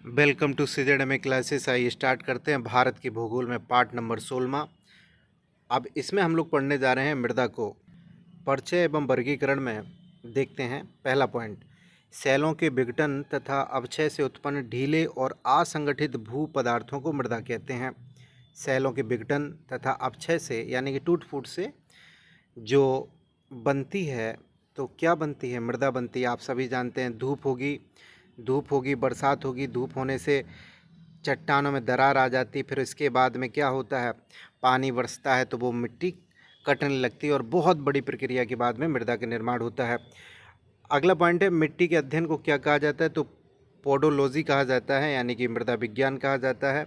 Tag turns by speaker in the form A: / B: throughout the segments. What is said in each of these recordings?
A: Welcome to CZMA classes. आइए start करते हैं भारत की भूगोल में पार्ट नंबर 16। अब इसमें हम लोग पढ़ने जा रहे हैं मृदा को। परिचय एवं वर्गीकरण में देखते हैं। पहला पॉइंट, सैलों के विघटन तथा अवक्षय से उत्पन्न ढीले और असंगठित भू पदार्थों को मृदा कहते हैं। सैलों के विघटन तथा अवक्षय से यानी कि टूट फूट से जो बनती है, तो क्या बनती है? मृदा बनती है। आप सभी जानते हैं, धूप होगी, बरसात होगी, धूप होने से चट्टानों में दरार आ जाती है। फिर इसके बाद में क्या होता है, पानी बरसता है तो वो मिट्टी कटने लगती है और बहुत बड़ी प्रक्रिया के बाद में मृदा का निर्माण होता है। अगला पॉइंट है, मिट्टी के अध्ययन को क्या कहा जाता है? तो पोडोलॉजी कहा जाता है, यानी कि मृदा विज्ञान कहा जाता है।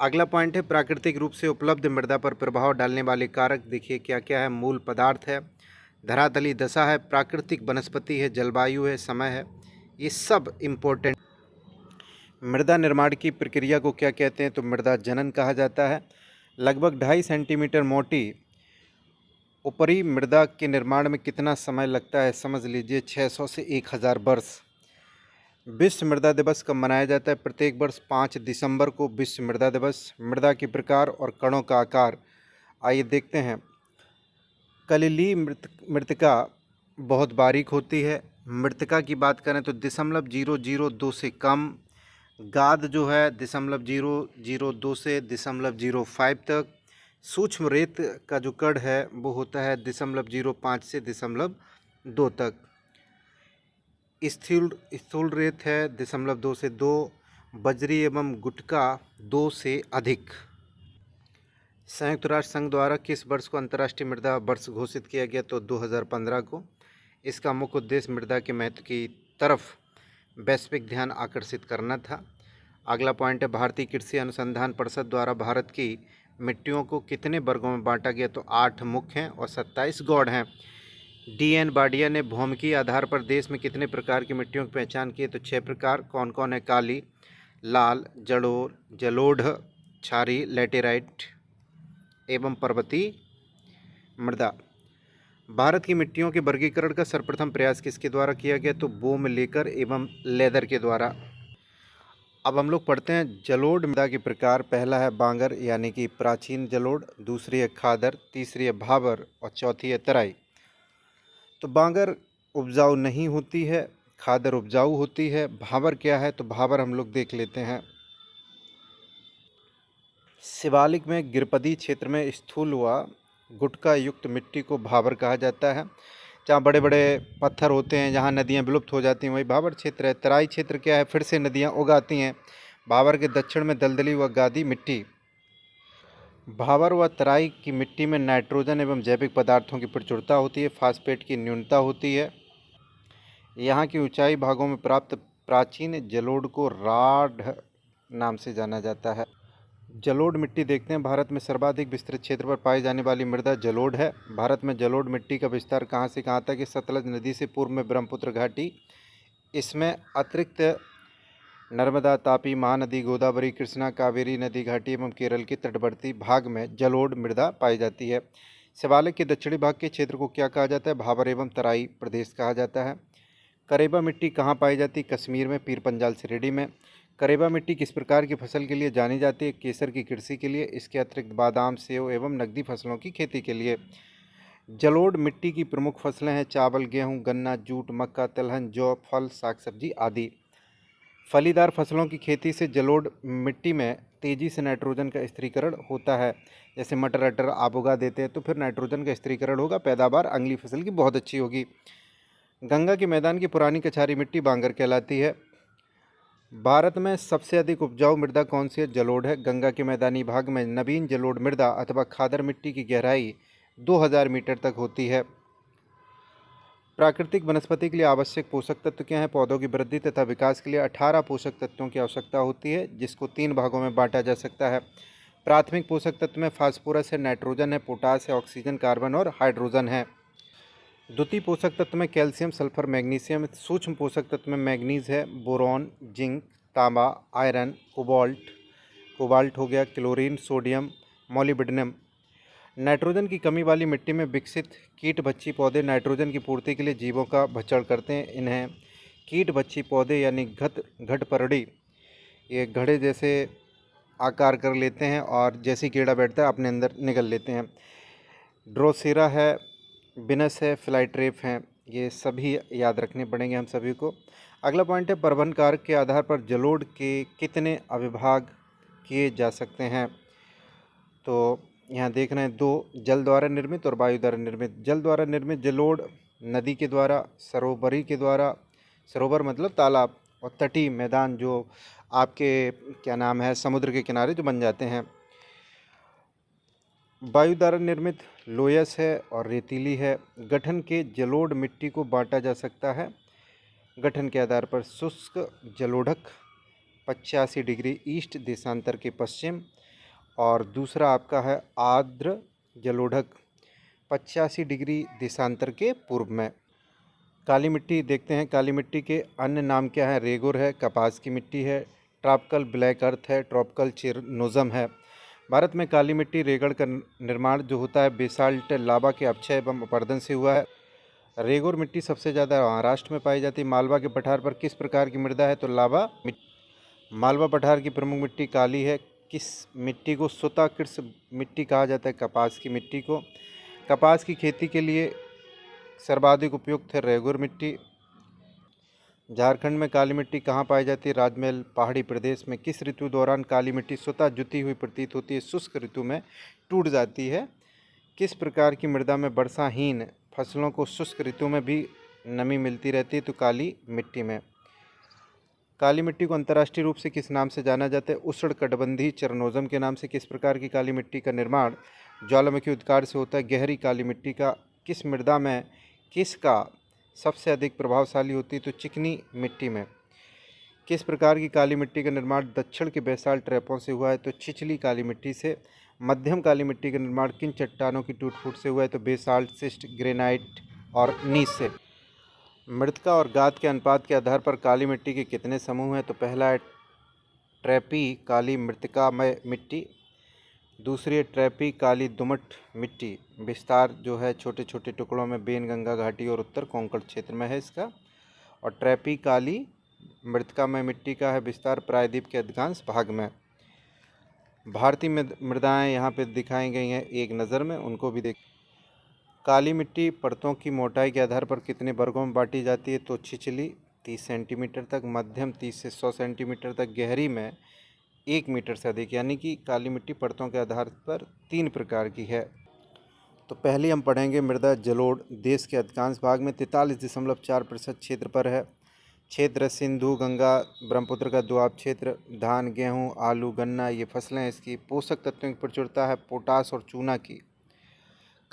A: अगला पॉइंट है, प्राकृतिक रूप से उपलब्ध मृदा पर प्रभाव डालने वाले कारक देखिए क्या क्या है। मूल पदार्थ है, धरातली दशा है, प्राकृतिक वनस्पति है, जलवायु है, समय है, ये सब इम्पोर्टेंट। मृदा निर्माण की प्रक्रिया को क्या कहते हैं? तो मृदा जनन कहा जाता है। लगभग 2.5 सेंटीमीटर मोटी ऊपरी मृदा के निर्माण में कितना समय लगता है? समझ लीजिए 600 से 1000 वर्ष। विश्व मृदा दिवस कब मनाया जाता है? प्रत्येक वर्ष 5 दिसंबर को विश्व मृदा दिवस। मृदा के प्रकार और कणों का आकार आइए देखते हैं। कलिली मृतिका बहुत बारीक होती है। मृतिका की बात करें तो 0.002 से कम। गाद जो है 0.002 से 0.05 तक। सूक्ष्म रेत का जो कण है वो होता है 0.05 से 0.2 तक। स्थूल रेत है 0.2 से 2। बजरी एवं गुटका 2 से अधिक। संयुक्त राष्ट्र संघ द्वारा किस वर्ष को अंतर्राष्ट्रीय मृदा वर्ष घोषित किया गया? तो 2015 को। इसका मुख्य उद्देश्य मृदा के महत्व की तरफ वैश्विक ध्यान आकर्षित करना था। अगला पॉइंट है, भारतीय कृषि अनुसंधान परिषद द्वारा भारत की मिट्टियों को कितने वर्गों में बांटा गया? तो 8 मुख्य हैं और 27 गौड़ हैं। DN बाडिया ने भौमिकीय आधार पर देश में कितने प्रकार की मिट्टियों की पहचान की? तो 6 प्रकार। कौन कौन है? काली, लाल, जलोढ़, क्षारीय, लैटेराइट एवं पर्वतीय मृदा। भारत की मिट्टियों के वर्गीकरण का सर्वप्रथम प्रयास किसके द्वारा किया गया? तो बोम लेकर एवं लेदर के द्वारा। अब हम लोग पढ़ते हैं जलोढ़ मृदा के प्रकार। पहला है बांगर यानी कि प्राचीन जलोढ़, दूसरी है खादर, तीसरी है भाबर और चौथी है तराई। तो बांगर उपजाऊ नहीं होती है, खादर उपजाऊ होती है। भाबर क्या है? तो भाबर हम लोग देख लेते हैं। शिवालिक में गिरपदी क्षेत्र में स्थूल व गुटका युक्त मिट्टी को भाबर कहा जाता है। जहाँ बड़े बड़े पत्थर होते हैं, जहाँ नदियाँ विलुप्त हो जाती हैं, वही भाबर क्षेत्र है। तराई क्षेत्र क्या है? फिर से नदियाँ उगाती हैं। भाबर के दक्षिण में दलदली व गादी मिट्टी। भाबर व तराई की मिट्टी में नाइट्रोजन एवं जैविक पदार्थों की प्रचुरता होती है, फास्फेट की न्यूनता होती है। यहाँ की ऊंचाई भागों में प्राप्त प्राचीन जलोढ़ को राढ़ नाम से जाना जाता है। जलोढ़ मिट्टी देखते हैं। भारत में सर्वाधिक विस्तृत क्षेत्र पर पाई जाने वाली मृदा जलोढ़ है। भारत में जलोढ़ मिट्टी का विस्तार कहाँ से कहाँ तक है? सतलज नदी से पूर्व में ब्रह्मपुत्र घाटी, इसमें अतिरिक्त नर्मदा, तापी, महानदी, गोदावरी, कृष्णा, कावेरी नदी घाटी एवं केरल के तटवर्ती भाग में जलोढ़ मृदा पाई जाती है। शिवालिक के दक्षिणी भाग के क्षेत्र को क्या कहा जाता है? भाबर एवं तराई प्रदेश कहा जाता है। करेबा मिट्टी कहाँ पाई जाती है? कश्मीर में, पीर पंजाल श्रेणी में। करेबा मिट्टी किस प्रकार की फसल के लिए जानी जाती है? केसर की कृषि के लिए। इसके अतिरिक्त बादाम, सेव एवं नकदी फसलों की खेती के लिए। जलोढ़ मिट्टी की प्रमुख फसलें हैं चावल, गेहूं, गन्ना, जूट, मक्का, तिलहन, जौ, फल, साग सब्जी आदि। फलीदार फसलों की खेती से जलोढ़ मिट्टी में तेजी से नाइट्रोजन का स्थिरीकरण होता है। जैसे मटर अटर आप उगा देते हैं तो फिर नाइट्रोजन का स्थिरीकरण होगा, पैदावार अगली फसल की बहुत अच्छी होगी। गंगा के मैदान की पुरानी कछारी मिट्टी बांगर कहलाती है। भारत में सबसे अधिक उपजाऊ मृदा कौन सी है? जलोढ़ है। गंगा के मैदानी भाग में नवीन जलोढ़ मृदा अथवा खादर मिट्टी की गहराई 2000 मीटर तक होती है। प्राकृतिक वनस्पति के लिए आवश्यक पोषक तत्व क्या हैं? पौधों की वृद्धि तथा विकास के लिए 18 पोषक तत्वों की आवश्यकता होती है, जिसको 3 भागों में बांटा जा सकता है। प्राथमिक पोषक तत्व में फास्फोरस है, नाइट्रोजन है, पोटास है, ऑक्सीजन, कार्बन और हाइड्रोजन है। द्वितीय पोषक तत्व में कैल्शियम, सल्फर, मैग्नीशियम। सूक्ष्म पोषक तत्व में मैग्नीज है, बोरॉन, जिंक, तांबा, आयरन, कोबाल्ट हो गया, क्लोरीन, सोडियम, मोलिब्डेनम। नाइट्रोजन की कमी वाली मिट्टी में विकसित कीटभक्षी पौधे नाइट्रोजन की पूर्ति के लिए जीवों का भक्षण करते हैं। इन्हें कीटभक्षी पौधे यानी घटपर्णी ये घड़े जैसे आकार कर लेते हैं और जैसे कीड़ा बैठता है अपने अंदर निगल लेते हैं। ड्रोसेरा है, बिनस है, फ्लाई ट्रैप हैं, ये सभी याद रखने पड़ेंगे हम सभी को। अगला पॉइंट है प्रबंध कारक के आधार पर जलोढ़ के कितने अविभाग किए जा सकते हैं। तो यहाँ देख रहे हैं 2, जल द्वारा निर्मित और वायु द्वारा निर्मित। जल द्वारा निर्मित जलोढ़ नदी के द्वारा, सरोवरी के द्वारा, सरोवर मतलब तालाब, और तटीय मैदान जो आपके क्या नाम है समुद्र के किनारे जो बन जाते हैं। वायु द्वारा निर्मित लोयस है और रेतीली है। गठन के जलोढ़ मिट्टी को बांटा जा सकता है गठन के आधार पर। शुष्क जलोढ़क 85 डिग्री ईस्ट देशांतर के पश्चिम, और दूसरा आपका है आर्द्र जलोढ़क 85 डिग्री देशांतर के पूर्व में। काली मिट्टी देखते हैं, काली मिट्टी के अन्य नाम क्या है। रेगुर है, कपास की मिट्टी है, ट्रॉपिकल ब्लैक अर्थ है, ट्रॉपिकल चेरनोज़म है। भारत में काली मिट्टी रेगड़ का निर्माण जो होता है बेसाल्ट लावा के अपक्षय एवं अपरदन से हुआ है। रेगुर मिट्टी सबसे ज़्यादा महाराष्ट्र में पाई जाती है। मालवा के पठार पर किस प्रकार की मृदा है, तो लावा मिट्टी। मालवा पठार की प्रमुख मिट्टी काली है। किस मिट्टी को सुताकृष मिट्टी कहा जाता है, कपास की मिट्टी को। कपास की खेती के लिए सर्वाधिक उपयुक्त है रेगुर मिट्टी। झारखंड में काली मिट्टी कहाँ पाई जाती है, राजमहल पहाड़ी प्रदेश में। किस ऋतु दौरान काली मिट्टी स्वतः जुती हुई प्रतीत होती है, शुष्क ऋतु में टूट जाती है। किस प्रकार की मृदा में वर्षाहीन फसलों को शुष्क ऋतु में भी नमी मिलती रहती है, तो काली मिट्टी में। काली मिट्टी को अंतर्राष्ट्रीय रूप से किस नाम से जाना जाता है, उष्णकटिबंधीय चरनोज़म के नाम से। किस प्रकार की काली मिट्टी का निर्माण ज्वालामुखी उद्गार से होता है, गहरी काली मिट्टी का। किस मृदा में किसका सबसे अधिक प्रभावशाली होती है, तो चिकनी मिट्टी में। किस प्रकार की काली मिट्टी का निर्माण दक्षिण के बेसाल्ट ट्रैपों से हुआ है, तो छिछली काली मिट्टी से। मध्यम काली मिट्टी का निर्माण किन चट्टानों की टूट फूट से हुआ है, तो बेसाल्ट, सिस्ट, ग्रेनाइट और नीस से। मृतिका और गाद के अनुपात के आधार पर काली मिट्टी के कितने समूह हैं, तो पहला है ट्रैपी काली मृतिकामय मिट्टी, दूसरी है ट्रैपी काली दोमट मिट्टी। विस्तार जो है छोटे छोटे टुकड़ों में बेनगंगा घाटी और उत्तर कोंकण क्षेत्र में है इसका। और ट्रैपी काली मृतिकामय मिट्टी का है विस्तार प्रायद्वीप के अधिकांश भाग में। भारतीय मृदाएं यहाँ पे दिखाई गई हैं एक नज़र में, उनको भी देख। काली मिट्टी परतों की मोटाई के आधार पर कितने वर्गों में बांटी जाती है, तो छिछली 30 सेंटीमीटर तक, मध्यम 30 से 100 सेंटीमीटर तक, गहरी में 1 मीटर से अधिक। यानी कि काली मिट्टी परतों के आधार पर 3 प्रकार की है। तो पहले हम पढ़ेंगे मृदा जलोढ़। देश के अधिकांश भाग में 43.4% क्षेत्र पर है। क्षेत्र सिंधु गंगा ब्रह्मपुत्र का दोआब क्षेत्र। धान, गेहूँ, आलू, गन्ना ये फसलें हैं इसकी। पोषक तत्वों की प्रचुरता है, पोटास और चूना की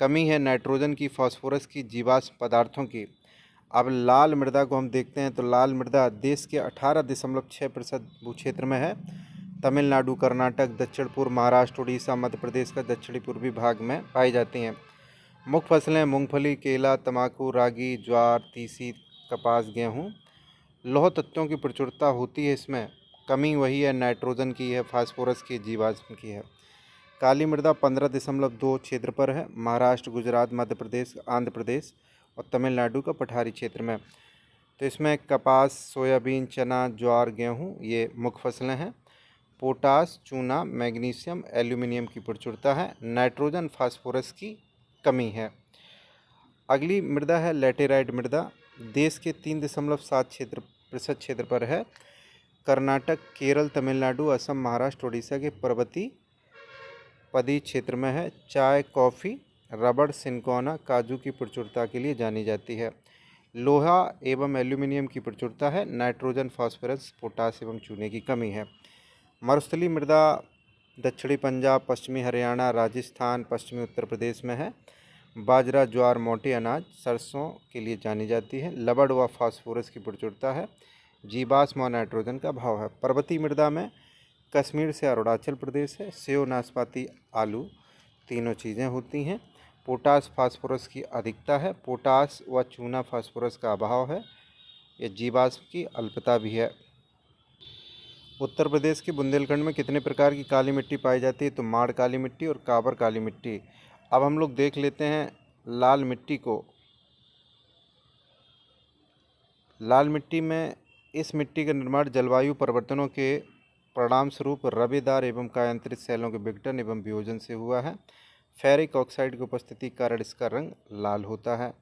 A: कमी है, नाइट्रोजन की, फास्फोरस की, जीवाश्म पदार्थों की। अब लाल मृदा को हम देखते हैं, तो लाल मृदा देश के 18.6% भूक्षेत्र में है। तमिलनाडु, कर्नाटक, दक्षिण पूर्व महाराष्ट्र, उड़ीसा, मध्य प्रदेश का दक्षिणी पूर्वी भाग में पाई जाती हैं। मुख्य फसलें मूंगफली, केला, तंबाकू, रागी, ज्वार, तीसी, कपास, गेहूँ। लौह तत्वों की प्रचुरता होती है इसमें, कमी वही है नाइट्रोजन की है, फास्फोरस की, जीवाश्म की है। काली मृदा 15.2 क्षेत्र पर है, महाराष्ट्र, गुजरात, मध्य प्रदेश, आंध्र प्रदेश और तमिलनाडु का पठारी क्षेत्र में। तो इसमें कपास, सोयाबीन, चना, ज्वार, गेहूँ ये मुख्य फसलें हैं। पोटास, चूना, मैग्नीशियम, एल्यूमिनियम की प्रचुरता है, नाइट्रोजन, फास्फोरस की कमी है। अगली मृदा है लैटेराइट मृदा। देश के 3.7 प्रतिशत क्षेत्र पर है। कर्नाटक, केरल, तमिलनाडु, असम, महाराष्ट्र, उड़ीसा के पर्वतीय पदी क्षेत्र में है। चाय, कॉफ़ी, रबड़, सिनकोना, काजू की प्रचुरता के लिए जानी जाती है। लोहा एवं एल्यूमिनियम की प्रचुरता है, नाइट्रोजन, फास्फोरस, पोटास एवं चूने की कमी है। मरुस्थलीय मृदा दक्षिणी पंजाब, पश्चिमी हरियाणा, राजस्थान, पश्चिमी उत्तर प्रदेश में है। बाजरा, ज्वार, मोटे अनाज, सरसों के लिए जानी जाती है। लवण व फास्फोरस की प्रचुरता है, जीवाश्म और नाइट्रोजन का अभाव है। पर्वतीय मृदा में कश्मीर से अरुणाचल प्रदेश है। सेव, नाशपाती, आलू तीनों चीज़ें होती हैं। पोटास, फास्फोरस की अधिकता है। पोटास व चूना, फास्फोरस का अभाव है। ये जीवाश्म की अल्पता भी है। उत्तर प्रदेश के बुंदेलखंड में कितने प्रकार की काली मिट्टी पाई जाती है, तो माड़ काली मिट्टी और काबर काली मिट्टी। अब हम लोग देख लेते हैं लाल मिट्टी को। लाल मिट्टी में इस मिट्टी का निर्माण जलवायु परिवर्तनों के परिणाम स्वरूप रवेदार एवं कायांतरित सेलों के विघटन एवं वियोजन से हुआ है। फेरिक ऑक्साइड की उपस्थिति के कारण इसका रंग लाल होता है,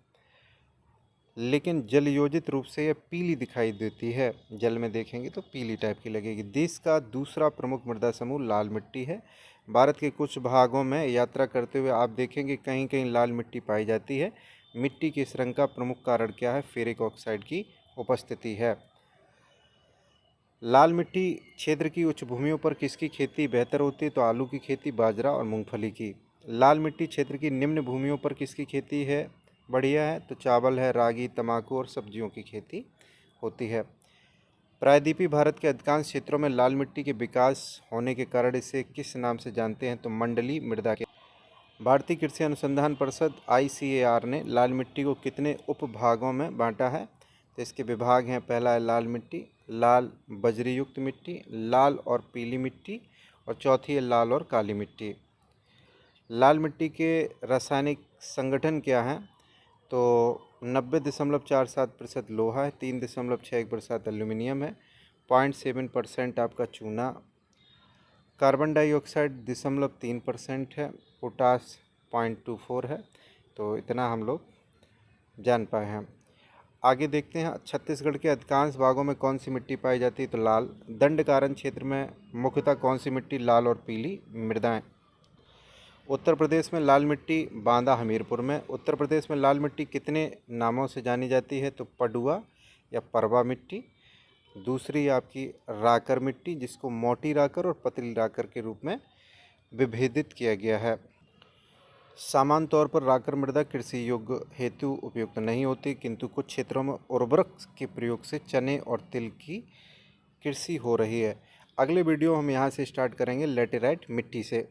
A: लेकिन जल योजित रूप से यह पीली दिखाई देती है। जल में देखेंगे तो पीली टाइप की लगेगी। देश का दूसरा प्रमुख मृदा समूह लाल मिट्टी है। भारत के कुछ भागों में यात्रा करते हुए आप देखेंगे कहीं कहीं लाल मिट्टी पाई जाती है। मिट्टी के इस रंग का प्रमुख कारण क्या है? फेरिक ऑक्साइड की उपस्थिति है। लाल मिट्टी क्षेत्र की उच्च भूमियों पर किसकी खेती बेहतर होती है? तो आलू की खेती, बाजरा और मूंगफली की। लाल मिट्टी क्षेत्र की निम्न भूमियों पर किसकी खेती है बढ़िया है? तो चावल है, रागी, तंबाकू और सब्जियों की खेती होती है। प्रायद्वीपीय भारत के अधिकांश क्षेत्रों में लाल मिट्टी के विकास होने के कारण इसे किस नाम से जानते हैं? तो मंडली मृदा के। भारतीय कृषि अनुसंधान परिषद ICAR ने लाल मिट्टी को कितने उपभागों में बांटा है? तो इसके विभाग हैं। पहला है लाल मिट्टी, लाल बजरी युक्त मिट्टी, लाल और पीली मिट्टी, और चौथी है लाल और काली मिट्टी। लाल मिट्टी के रासायनिक संगठन क्या हैं? तो 90.47% लोहा है, 3.61% एल्यूमिनियम है, 0.7% आपका चूना, कार्बन डाइऑक्साइड 0.3% है, पोटास 0.24 है। तो इतना हम लोग जान पाए हैं। आगे देखते हैं, छत्तीसगढ़ के अधिकांश भागों में कौन सी मिट्टी पाई जाती है? तो लाल। दंडकारण्य क्षेत्र में मुख्यतः कौन सी मिट्टी लाल और पीली मृदाएं? उत्तर प्रदेश में लाल मिट्टी बांदा हमीरपुर में। उत्तर प्रदेश में लाल मिट्टी कितने नामों से जानी जाती है? तो पडुआ या परवा मिट्टी। दूसरी आपकी राकर मिट्टी, जिसको मोटी राकर और पतली राकर के रूप में विभेदित किया गया है। सामान्य तौर पर राकर मृदा कृषि योग्य हेतु उपयुक्त नहीं होती, किंतु कुछ क्षेत्रों में उर्वरक के प्रयोग से चने और तिल की कृषि हो रही है। अगले वीडियो हम यहाँ से स्टार्ट करेंगे लेटेराइट मिट्टी से।